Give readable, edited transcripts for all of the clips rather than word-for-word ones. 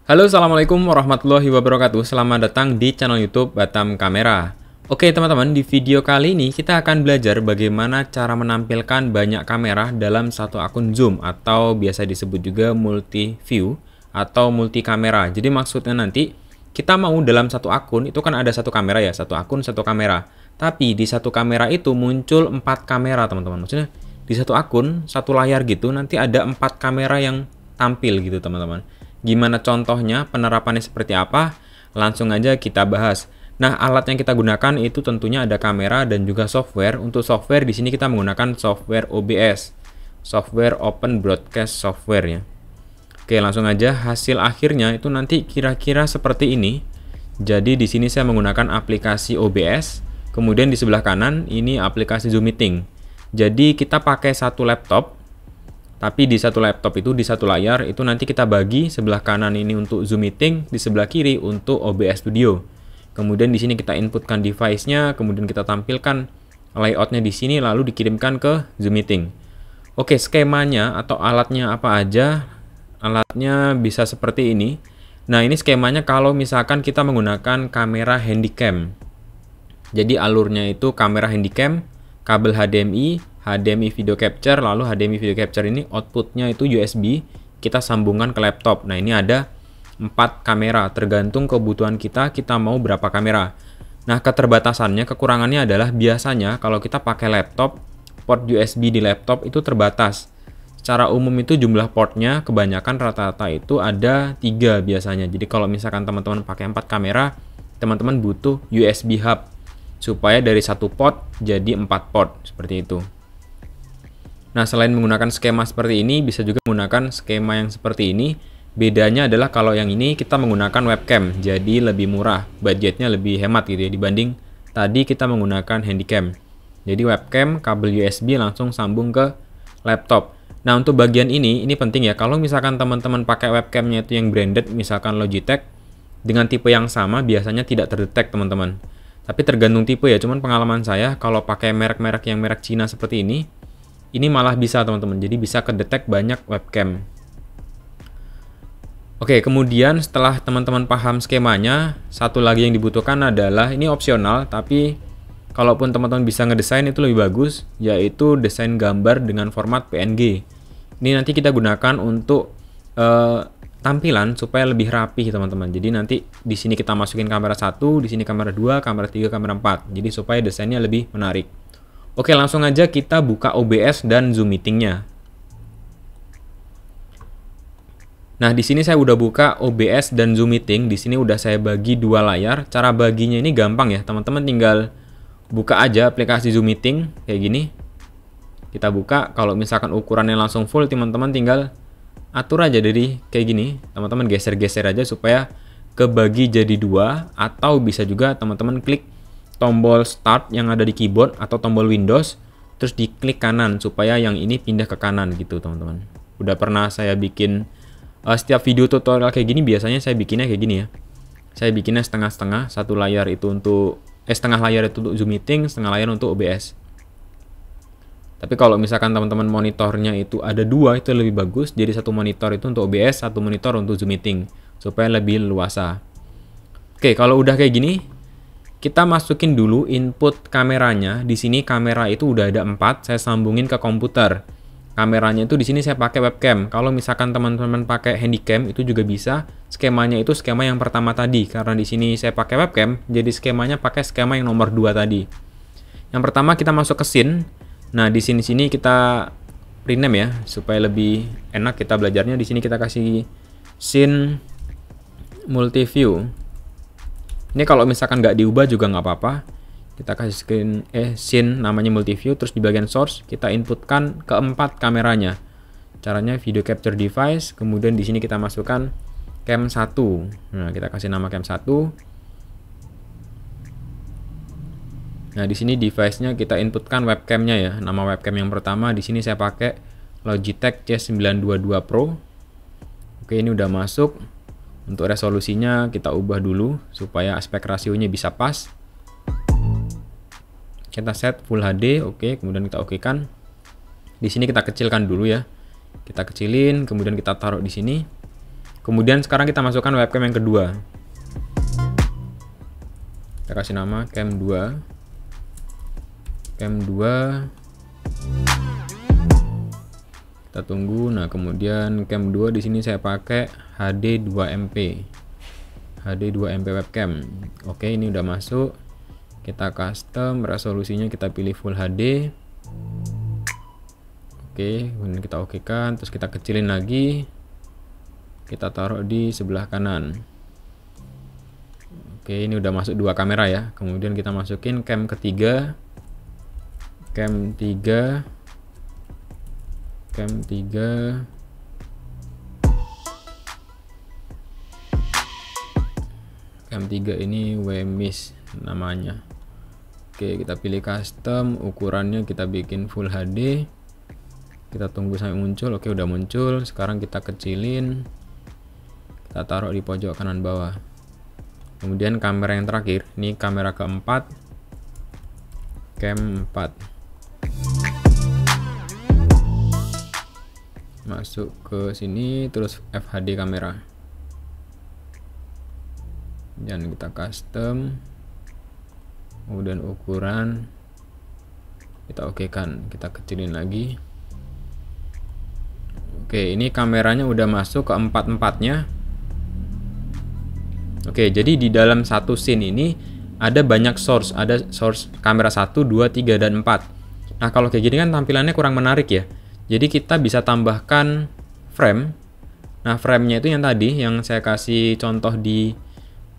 Halo, assalamualaikum warahmatullahi wabarakatuh. Selamat datang di channel YouTube Batam Kamera. Oke, teman-teman, di video kali ini kita akan belajar bagaimana cara menampilkan banyak kamera dalam satu akun zoom atau biasa disebut juga multi view atau multi kamera. Jadi maksudnya nanti kita mau dalam satu akun itu kan ada satu kamera ya, satu akun satu kamera. Tapi di satu kamera itu muncul 4 kamera, teman-teman. Maksudnya di satu akun, satu layar gitu, nanti ada 4 kamera yang tampil gitu, teman-teman. Gimana contohnya, penerapannya seperti apa? Langsung aja kita bahas. Nah, alat yang kita gunakan itu tentunya ada kamera dan juga software. Untuk software di sini kita menggunakan software OBS, software Open Broadcast Software ya. Oke, langsung aja hasil akhirnya itu nanti kira-kira seperti ini. Jadi di sini saya menggunakan aplikasi OBS, kemudian di sebelah kanan ini aplikasi Zoom Meeting. Jadi kita pakai satu laptop. Tapi di satu laptop itu, di satu layar, itu nanti kita bagi sebelah kanan ini untuk Zoom Meeting, di sebelah kiri untuk OBS Studio. Kemudian di sini kita inputkan device-nya, kemudian kita tampilkan layout-nya di sini, lalu dikirimkan ke Zoom Meeting. Oke, skemanya atau alatnya apa aja? Alatnya bisa seperti ini. Nah, ini skemanya kalau misalkan kita menggunakan kamera handycam. Jadi alurnya itu kamera handycam, kabel HDMI video capture, lalu HDMI video capture ini outputnya itu USB, kita sambungkan ke laptop. Nah, ini ada 4 kamera, tergantung kebutuhan kita mau berapa kamera. Nah, keterbatasannya, kekurangannya adalah biasanya kalau kita pakai laptop, port USB di laptop itu terbatas. Secara umum itu jumlah portnya kebanyakan rata-rata itu ada 3 biasanya. Jadi kalau misalkan teman-teman pakai 4 kamera, teman-teman butuh USB hub supaya dari satu port jadi 4 port seperti itu. Nah, selain menggunakan skema seperti ini, bisa juga menggunakan skema yang seperti ini. Bedanya adalah kalau yang ini kita menggunakan webcam, jadi lebih murah, budgetnya lebih hemat gitu ya dibanding tadi kita menggunakan handycam. Jadi webcam, kabel USB langsung sambung ke laptop. Nah, untuk bagian ini penting ya. Kalau misalkan teman-teman pakai webcamnya itu yang branded, misalkan Logitech dengan tipe yang sama, biasanya tidak terdetek, teman-teman. Tapi tergantung tipe ya, cuman pengalaman saya kalau pakai merek-merek yang merek Cina seperti ini malah bisa, teman-teman. Jadi bisa kedetek banyak webcam. Oke, kemudian setelah teman-teman paham skemanya, satu lagi yang dibutuhkan adalah, ini opsional, tapi kalaupun teman-teman bisa ngedesain itu lebih bagus, yaitu desain gambar dengan format PNG. Ini nanti kita gunakan untuk tampilan supaya lebih rapi, teman-teman. Jadi nanti di sini kita masukin kamera 1, di sini kamera 2, kamera 3, kamera 4. Jadi supaya desainnya lebih menarik. Oke, langsung aja kita buka OBS dan Zoom Meeting-nya. Nah, di sini saya udah buka OBS dan Zoom Meeting. Di sini udah saya bagi 2 layar. Cara baginya ini gampang ya, teman-teman. Tinggal buka aja aplikasi Zoom Meeting kayak gini. Kita buka. Kalau misalkan ukurannya langsung full, teman-teman tinggal atur aja dari kayak gini, teman-teman geser-geser aja supaya kebagi jadi 2, atau bisa juga teman-teman klik tombol start yang ada di keyboard atau tombol Windows, terus diklik kanan supaya yang ini pindah ke kanan gitu, teman-teman. Udah pernah saya bikin setiap video tutorial kayak gini, biasanya saya bikinnya kayak gini ya. Saya bikinnya setengah-setengah, satu layar itu untuk setengah layar itu untuk Zoom Meeting, setengah layar untuk OBS. Tapi kalau misalkan teman-teman monitornya itu ada 2, itu lebih bagus. Jadi satu monitor itu untuk OBS, satu monitor untuk Zoom Meeting, supaya lebih luasa. Oke, kalau udah kayak gini, kita masukin dulu input kameranya. Di sini kamera itu udah ada 4, saya sambungin ke komputer. Kameranya itu di sini saya pakai webcam. Kalau misalkan teman-teman pakai handycam itu juga bisa. Skemanya itu skema yang pertama tadi. Karena di sini saya pakai webcam, jadi skemanya pakai skema yang nomor 2 tadi. Yang pertama kita masuk ke scene. Nah, di sini kita rename ya supaya lebih enak kita belajarnya. Di sini kita kasih scene multi view. Ini kalau misalkan nggak diubah juga nggak apa-apa. Kita kasih scene namanya multi view, terus di bagian source kita inputkan ke-4 kameranya. Caranya video capture device, kemudian di sini kita masukkan cam 1. Nah, kita kasih nama cam 1. Nah, di sini device-nya kita inputkan webcam-nya ya. Nama webcam yang pertama di sini saya pakai Logitech C922 Pro. Oke, ini udah masuk. Untuk resolusinya kita ubah dulu supaya aspek rasionya bisa pas. Kita set Full HD, oke, kemudian kita okekan. Di sini kita kecilkan dulu ya. Kita kecilin, kemudian kita taruh di sini. Kemudian sekarang kita masukkan webcam yang kedua. Kita kasih nama cam 2. Cam 2. Kita tunggu. Nah, kemudian cam 2 di sini saya pakai HD 2MP. HD 2MP webcam. Oke, ini udah masuk. Kita custom, resolusinya kita pilih Full HD. Oke, kemudian kita okekan, terus kita kecilin lagi. Kita taruh di sebelah kanan. Oke, ini udah masuk 2 kamera ya. Kemudian kita masukin cam ketiga. Cam 3. Cam 3. Cam 3 ini WMIS namanya. Oke, kita pilih custom, ukurannya kita bikin Full HD. Kita tunggu sampai muncul. Oke, udah muncul. Sekarang kita kecilin. Kita taruh di pojok kanan bawah. Kemudian kamera yang terakhir, ini kamera keempat. Cam 4. Masuk ke sini, terus FHD kamera. Dan kita custom. Kemudian ukuran kita okekan, kita kecilin lagi. Oke, ini kameranya udah masuk ke empat-empatnya. Oke, jadi di dalam satu scene ini ada banyak source, ada source kamera 1, 2, 3, dan 4. Nah, kalau kayak gini kan tampilannya kurang menarik ya. Jadi kita bisa tambahkan frame. Nah, frame-nya itu yang tadi yang saya kasih contoh di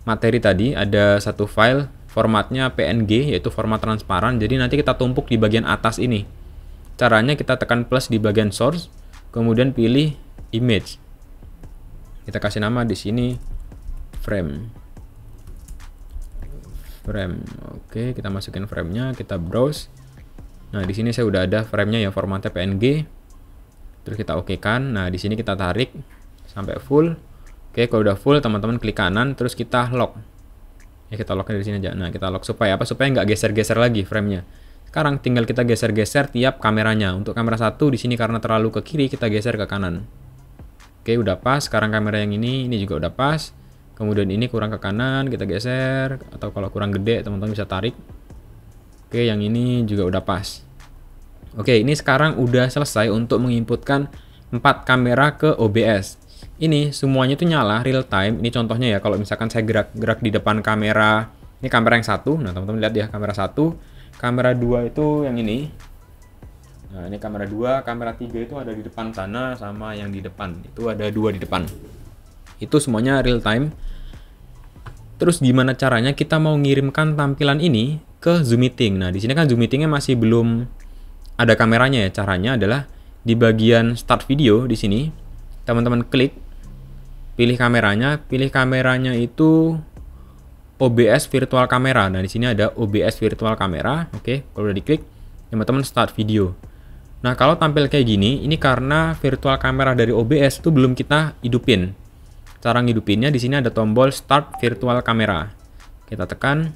materi tadi, ada satu file formatnya PNG, yaitu format transparan. Jadi nanti kita tumpuk di bagian atas ini. Caranya kita tekan plus di bagian source, kemudian pilih image. Kita kasih nama di sini frame. Oke, kita masukin frame-nya, kita browse. Nah, di sini saya udah ada frame-nya ya, formatnya PNG. Terus kita okekan. Nah, di sini kita tarik sampai full. Oke, kalau udah full, teman-teman klik kanan, terus kita lock. Ya, kita locknya dari sini aja. Nah, kita lock supaya apa? Supaya nggak geser-geser lagi frame-nya. Sekarang tinggal kita geser-geser tiap kameranya. Untuk kamera 1 di sini karena terlalu ke kiri, kita geser ke kanan. Oke, udah pas. Sekarang kamera yang ini juga udah pas. Kemudian ini kurang ke kanan, kita geser. Atau kalau kurang gede, teman-teman bisa tarik. Oke, yang ini juga udah pas. Oke, ini sekarang udah selesai untuk menginputkan 4 kamera ke OBS. Ini semuanya itu nyala real time. Ini contohnya ya, kalau misalkan saya gerak di depan kamera. Ini kamera yang 1. Nah, teman-teman lihat ya, kamera 1. Kamera 2 itu yang ini. Nah, ini kamera 2. Kamera 3 itu ada di depan sana, sama yang di depan. Itu ada 2 di depan. Itu semuanya real time. Terus gimana caranya kita mau ngirimkan tampilan ini ke Zoom Meeting? Nah, di sini kan Zoom Meetingnya masih belum ada kameranya ya. Caranya adalah di bagian start video di sini, teman-teman klik, pilih kameranya itu OBS virtual kamera. Nah, di sini ada OBS virtual kamera. Oke, kalau udah diklik, teman-teman start video. Nah, kalau tampil kayak gini, ini karena virtual kamera dari OBS itu belum kita hidupin. Cara ngidupinnya di sini ada tombol start virtual kamera. Kita tekan.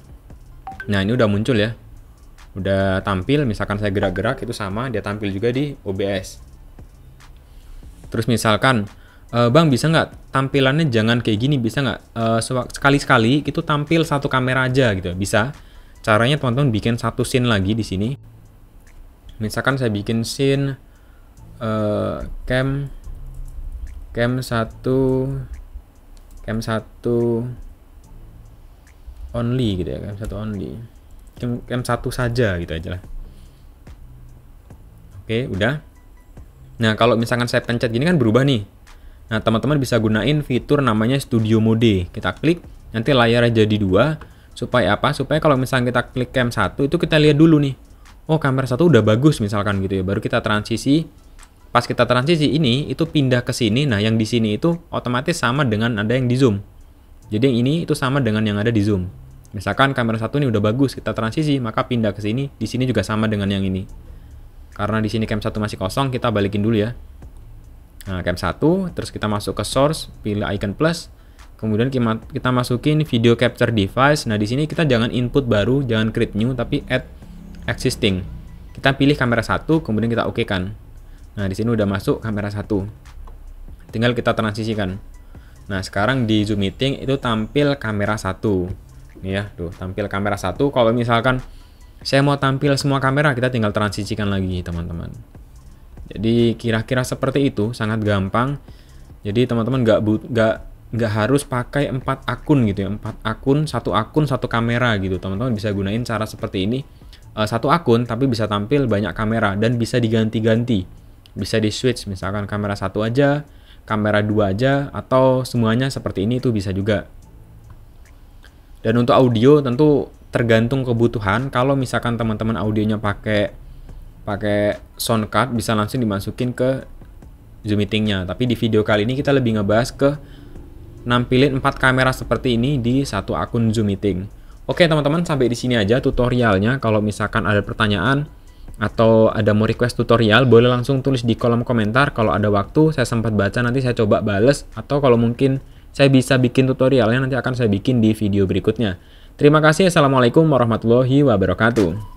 Nah, ini udah muncul ya. Udah tampil, misalkan saya gerak-gerak itu sama, dia tampil juga di OBS. Terus misalkan, Bang bisa nggak tampilannya jangan kayak gini, bisa nggak sekali-sekali itu tampil satu kamera aja gitu? Bisa. Caranya teman-teman bikin satu scene lagi di sini. Misalkan saya bikin scene cam 1 only gitu ya, cam 1 only. Cam 1 saja gitu aja lah. Oke, udah. Nah, kalau misalkan saya pencet gini kan berubah nih. Nah, teman-teman bisa gunain fitur namanya Studio Mode. Kita klik, nanti layarnya jadi 2. Supaya apa? Supaya kalau misalkan kita klik cam 1, itu kita lihat dulu nih. Oh, kamera 1 udah bagus misalkan gitu ya. Baru kita transisi. Pas kita transisi ini, itu pindah ke sini. Nah, yang di sini itu otomatis sama dengan ada yang di zoom. Jadi yang ini itu sama dengan yang ada di zoom. Misalkan kamera 1 ini udah bagus, kita transisi, maka pindah ke sini. Di sini juga sama dengan yang ini. Karena di sini cam 1 masih kosong, kita balikin dulu ya. Nah, cam 1, terus kita masuk ke source, pilih icon plus. Kemudian kita masukin video capture device. Nah, di sini kita jangan input baru, jangan create new, tapi add existing. Kita pilih kamera 1, kemudian kita okekan. Nah, di sini udah masuk kamera 1. Tinggal kita transisikan. Nah, sekarang di Zoom Meeting itu tampil kamera 1. Nih ya, tuh tampil kamera 1. Kalau misalkan saya mau tampil semua kamera, kita tinggal transisikan lagi, teman-teman. Jadi kira-kira seperti itu, sangat gampang. Jadi teman-teman nggak harus pakai 4 akun gitu ya, 4 akun, satu kamera gitu. Teman-teman bisa gunain cara seperti ini. Satu akun tapi bisa tampil banyak kamera dan bisa diganti-ganti. Bisa di switch, misalkan kamera 1 aja, kamera 2 aja, atau semuanya seperti ini itu bisa juga. Dan untuk audio tentu tergantung kebutuhan. Kalau misalkan teman-teman audionya pakai sound card, bisa langsung dimasukin ke Zoom Meeting-nya. Tapi di video kali ini kita lebih ngebahas ke nampilin 4 kamera seperti ini di satu akun Zoom Meeting. Oke teman-teman, sampai di sini aja tutorialnya. Kalau misalkan ada pertanyaan atau ada mau request tutorial, boleh langsung tulis di kolom komentar. Kalau ada waktu, saya sempat baca, nanti saya coba bales. Atau kalau mungkin saya bisa bikin tutorialnya, nanti akan saya bikin di video berikutnya. Terima kasih. Assalamualaikum warahmatullahi wabarakatuh.